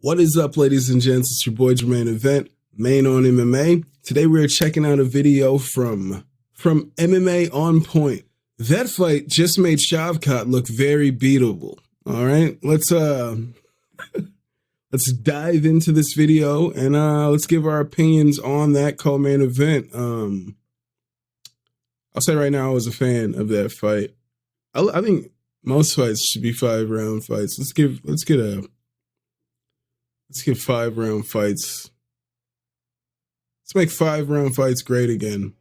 What is up, ladies and gents? It's your boy Jermaine Event, main on MMA. Today we're checking out a video from MMA On Point. That fight just made Shavkat look very beatable. All right, let's dive into this video and let's give our opinions on that co-main event. I'll say right now I was a fan of that fight. I think most fights should be 5-round fights. Let's get 5-round fights. Let's make 5-round fights great again.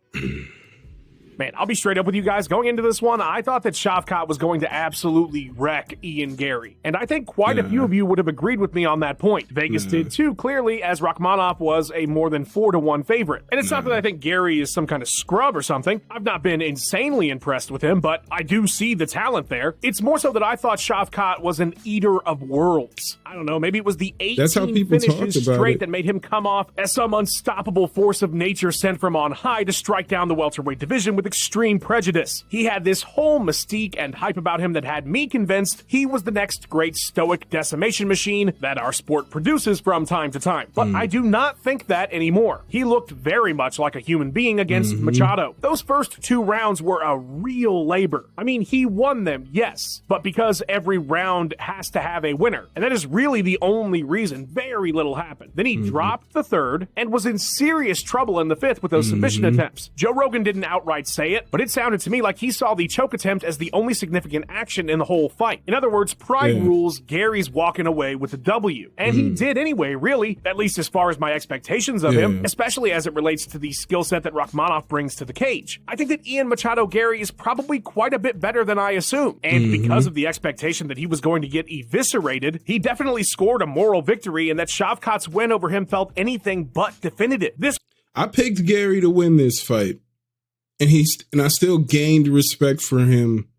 Man, I'll be straight up with you guys. Going into this one, I thought that Shavkat was going to absolutely wreck Ian Garry. And I think quite a few of you would have agreed with me on that point. Vegas did too, clearly, as Rakhmonov was a more than 4-1 favorite. And it's not that I think Garry is some kind of scrub or something. I've not been insanely impressed with him, but I do see the talent there. It's more so that I thought Shavkat was an eater of worlds. I don't know, maybe it was the 18 finishes straight that made him come off as some unstoppable force of nature sent from on high to strike down the welterweight division with extreme prejudice. He had this whole mystique and hype about him that had me convinced he was the next great stoic decimation machine that our sport produces from time to time. But I do not think that anymore. He looked very much like a human being against Machado. Those first 2 rounds were a real labor. I mean, he won them, yes, but because every round has to have a winner. And that is really the only reason. Very little happened. Then he dropped the 3rd and was in serious trouble in the 5th with those submission attempts. Joe Rogan didn't outright say it, but it sounded to me like he saw the choke attempt as the only significant action in the whole fight. In other words, pride rules. Gary's walking away with the W. And he did anyway, really, at least as far as my expectations of him, especially as it relates to the skill set that Rakhmonov brings to the cage. I think that Ian Machado Garry is probably quite a bit better than I assumed. And because of the expectation that he was going to get eviscerated, he definitely scored a moral victory, and that Shavkat's win over him felt anything but definitive. I picked Garry to win this fight. And I still gained respect for him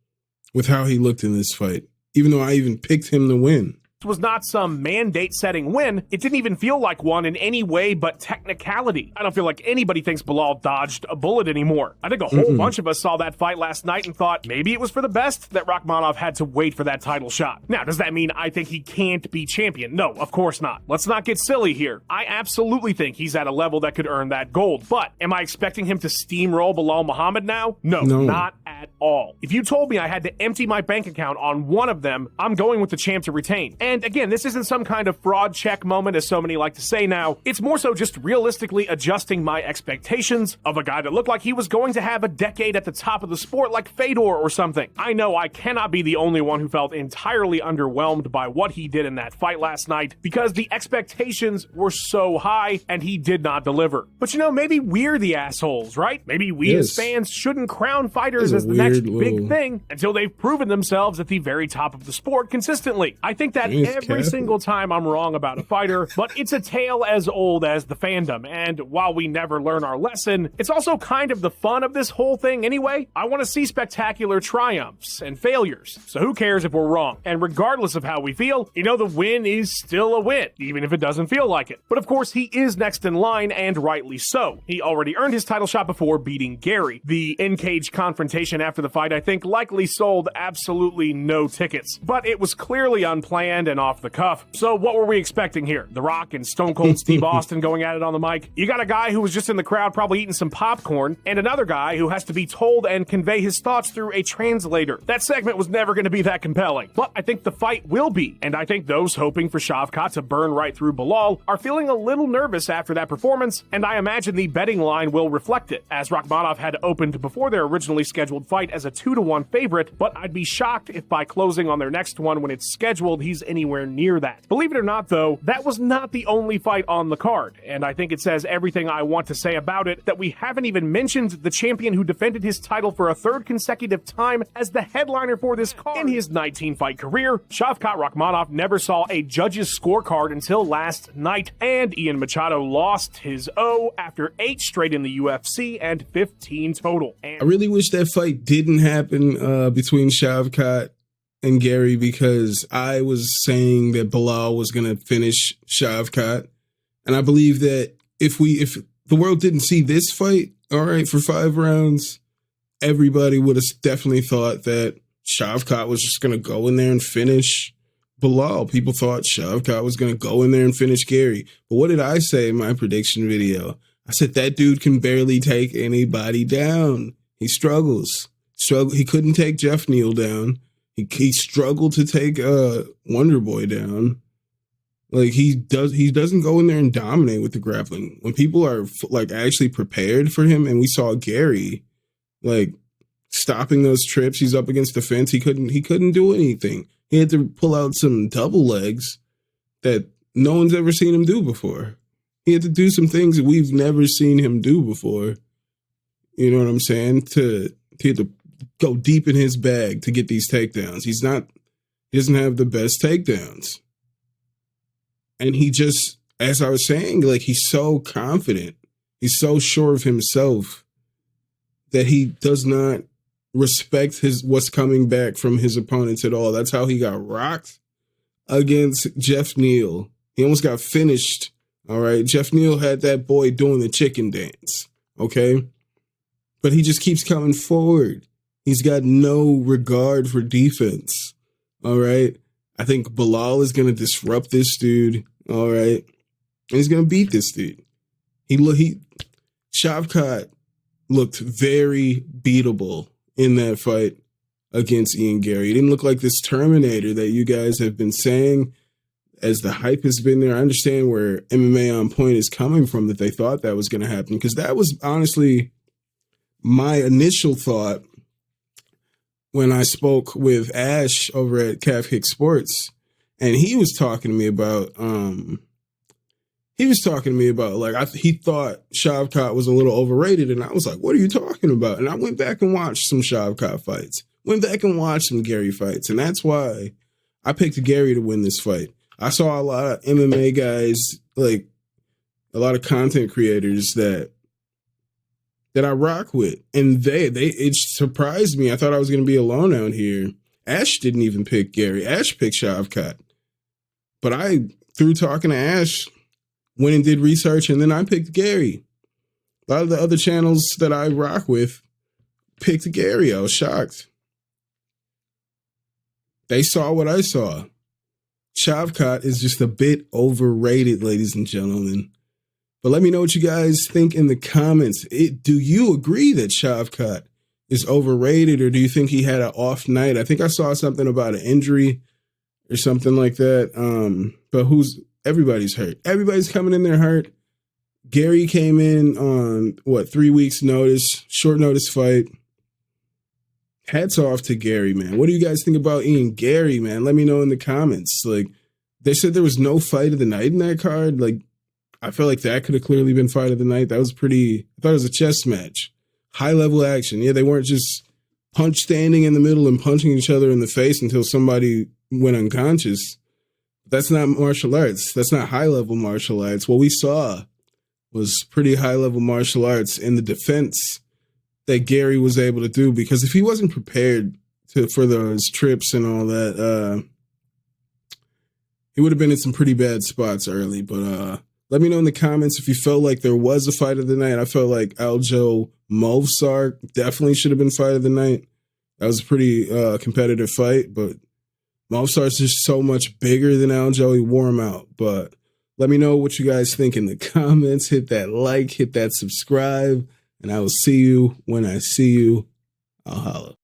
with how he looked in this fight, even though I even picked him to win. Was not some mandate-setting win. It didn't even feel like one in any way but technicality. I don't feel like anybody thinks Belal dodged a bullet anymore. I think a whole bunch of us saw that fight last night and thought maybe it was for the best that Rakhmonov had to wait for that title shot. Now, does that mean I think he can't be champion? No, of course not. Let's not get silly here. I absolutely think he's at a level that could earn that gold, but am I expecting him to steamroll Belal Muhammad now? No, not at all. If you told me I had to empty my bank account on one of them, I'm going with the champ to retain. And again, this isn't some kind of fraud check moment, as so many like to say now. It's more so just realistically adjusting my expectations of a guy that looked like he was going to have a decade at the top of the sport like Fedor or something. I know I cannot be the only one who felt entirely underwhelmed by what he did in that fight last night, because the expectations were so high and he did not deliver. But you know, maybe we're the assholes, right? Maybe we as fans shouldn't crown fighters as the next big thing until they've proven themselves at the very top of the sport consistently. I think that every single time I'm wrong about a fighter, but it's a tale as old as the fandom, and while we never learn our lesson, it's also kind of the fun of this whole thing anyway. I want to see spectacular triumphs and failures, so who cares if we're wrong? And regardless of how we feel, you know, the win is still a win, even if it doesn't feel like it. But of course, he is next in line, and rightly so. He already earned his title shot before beating Garry. The in-cage confrontation after the fight, I think, likely sold absolutely no tickets, but it was clearly unplanned and off the cuff. So what were we expecting here? The Rock and Stone Cold Steve Austin going at it on the mic? You got a guy who was just in the crowd probably eating some popcorn, and another guy who has to be told and convey his thoughts through a translator. That segment was never going to be that compelling, but I think the fight will be, and I think those hoping for Shavkat to burn right through Belal are feeling a little nervous after that performance, and I imagine the betting line will reflect it, as Rakhmonov had opened before their originally scheduled fight as a 2-1 favorite, but I'd be shocked if by closing on their next one when it's scheduled he's anywhere near that. Believe it or not, though, that was not the only fight on the card, and I think it says everything I want to say about it that we haven't even mentioned the champion who defended his title for a 3rd consecutive time as the headliner for this card. In his 19-fight career, Shavkat Rakhmonov never saw a judge's scorecard until last night, and Ian Machado lost his O after 8 straight in the UFC and 15 total. I really wish that fight didn't happen between Shavkat and Garry, because I was saying that Belal was going to finish Shavkat. And I believe that if the world didn't see this fight, all right, for 5 rounds, everybody would have definitely thought that Shavkat was just going to go in there and finish Bilal. People thought Shavkat was going to go in there and finish Gary. But what did I say in my prediction video? I said that dude can barely take anybody down. He struggles. He couldn't take Jeff Neal down. He struggled to take Wonder Boy down. Like he doesn't go in there and dominate with the grappling. When people are like actually prepared for him, and we saw Gary like stopping those trips, he's up against the fence. He couldn't do anything. He had to pull out some double legs that no one's ever seen him do before. He had to do some things that we've never seen him do before. You know what I'm saying? He had to go deep in his bag to get these takedowns. He doesn't have the best takedowns. And he just, as I was saying, like he's so confident. He's so sure of himself that he does not respect what's coming back from his opponents at all. That's how he got rocked against Jeff Neal. He almost got finished. All right. Jeff Neal had that boy doing the chicken dance. Okay. But he just keeps coming forward. He's got no regard for defense. All right. I think Bilal is going to disrupt this dude. All right. And he's going to beat this dude. Shavkat looked very beatable in that fight against Ian Garry. He didn't look like this Terminator that you guys have been saying as the hype has been there. I understand where MMA On Point is coming from, that they thought that was going to happen, because that was honestly my initial thought when I spoke with Ash over at Calf Kick Sports, and he was talking to me about like he thought Shavkat was a little overrated, and I was like, what are you talking about? And I went back and watched some Shavkat fights, went back and watched some Garry fights, and that's why I picked Garry to win this fight. I saw a lot of MMA guys, like a lot of content creators that I rock with, and it surprised me. I thought I was going to be alone out here. Ash didn't even pick Garry. Ash picked Shavkat. But I, through talking to Ash, went and did research, and then I picked Garry. A lot of the other channels that I rock with picked Garry. I was shocked. They saw what I saw. Shavkat is just a bit overrated, ladies and gentlemen. But let me know what you guys think in the comments. Do you agree that Shavkat is overrated, or do you think he had an off night? I think I saw something about an injury or something like that. But everybody's hurt. Everybody's coming in there hurt. Garry came in on 3 weeks notice, short notice fight. Hats off to Garry, man. What do you guys think about Ian Garry, man? Let me know in the comments. Like, they said there was no fight of the night in that card. Like, I feel like that could have clearly been fight of the night. I thought it was a chess match. High level action. Yeah, they weren't just standing in the middle and punching each other in the face until somebody went unconscious. That's not martial arts. That's not high level martial arts. What we saw was pretty high level martial arts in the defense that Garry was able to do, because if he wasn't prepared for those trips and all that, he would have been in some pretty bad spots early. But let me know in the comments if you felt like there was a fight of the night. I felt like Aljo Movsar definitely should have been fight of the night. That was a pretty competitive fight, but Movsar's just so much bigger than Aljo. He wore him out. But let me know what you guys think in the comments. Hit that like, hit that subscribe, and I will see you when I see you. I'll holla.